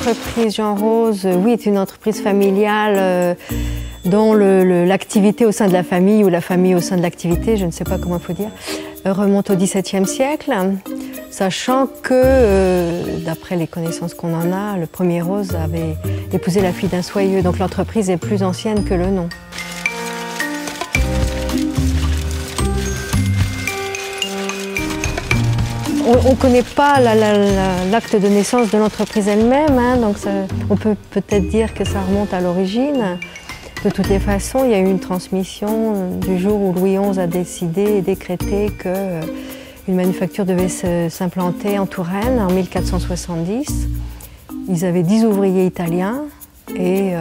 L'entreprise Jean Rose, oui, est une entreprise familiale dont l'activité au sein de la famille ou la famille au sein de l'activité, je ne sais pas comment il faut dire, remonte au XVIIe siècle, sachant que, d'après les connaissances qu'on en a, le premier Rose avait épousé la fille d'un soyeux, donc l'entreprise est plus ancienne que le nom. On ne connaît pas l'acte de naissance de l'entreprise elle-même, hein, donc on peut peut-être dire que ça remonte à l'origine. De toutes les façons, il y a eu une transmission du jour où Louis XI a décidé et décrété qu'une manufacture devait s'implanter en Touraine en 1470. Ils avaient 10 ouvriers italiens et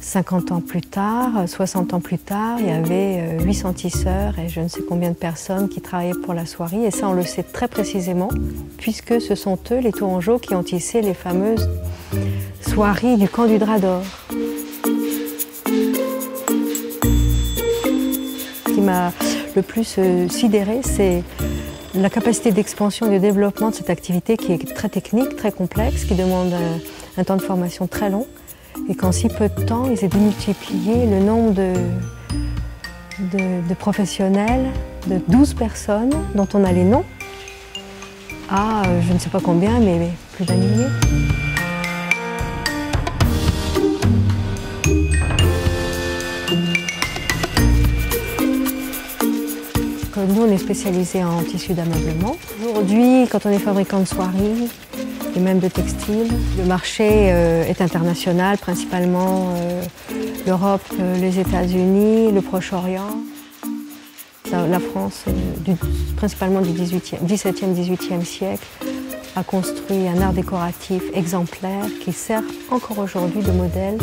50 ans plus tard, 60 ans plus tard, il y avait 800 tisseurs et je ne sais combien de personnes qui travaillaient pour la soierie. Et ça, on le sait très précisément, puisque ce sont eux, les Tourangeaux, qui ont tissé les fameuses soieries du camp du Drap d'Or. Ce qui m'a le plus sidéré, c'est la capacité d'expansion et de développement de cette activité qui est très technique, très complexe, qui demande un temps de formation très long. Et qu'en si peu de temps, ils aient démultiplié le nombre de professionnels de 12 personnes dont on a les noms à je ne sais pas combien, mais plus d'un millier. Nous, on est spécialisé en tissu d'ameublement. Aujourd'hui, quand on est fabricant de soieries, et même de textiles. Le marché est international, principalement l'Europe, les États-Unis, le Proche-Orient. La France, principalement du XVIIe siècle, a construit un art décoratif exemplaire qui sert encore aujourd'hui de modèle.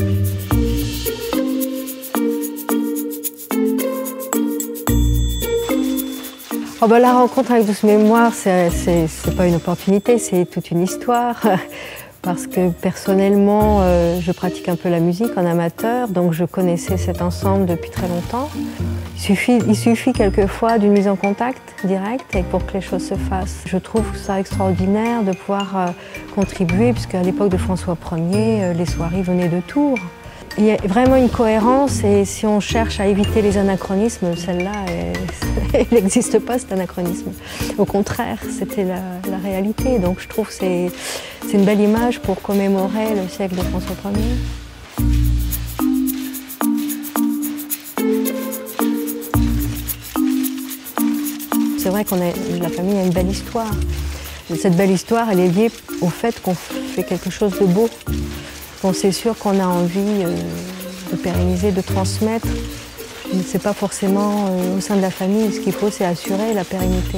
Oh ben, la rencontre avec Douce Mémoire, c'est pas une opportunité, c'est toute une histoire. Parce que personnellement, je pratique un peu la musique en amateur, donc je connaissais cet ensemble depuis très longtemps. Il suffit quelquefois d'une mise en contact directe pour que les choses se fassent. Je trouve ça extraordinaire de pouvoir contribuer, puisqu'à l'époque de François Ier, les soieries venaient de Tours. Il y a vraiment une cohérence et si on cherche à éviter les anachronismes, celle-là, elle n'existe pas, cet anachronisme. Au contraire, c'était la réalité. Donc je trouve que c'est une belle image pour commémorer le siècle de François Ier. C'est vrai la famille a une belle histoire. Cette belle histoire, elle est liée au fait qu'on fait quelque chose de beau. Bon, c'est sûr qu'on a envie de pérenniser, de transmettre. Ce n'est pas forcément au sein de la famille. Ce qu'il faut, c'est assurer la pérennité.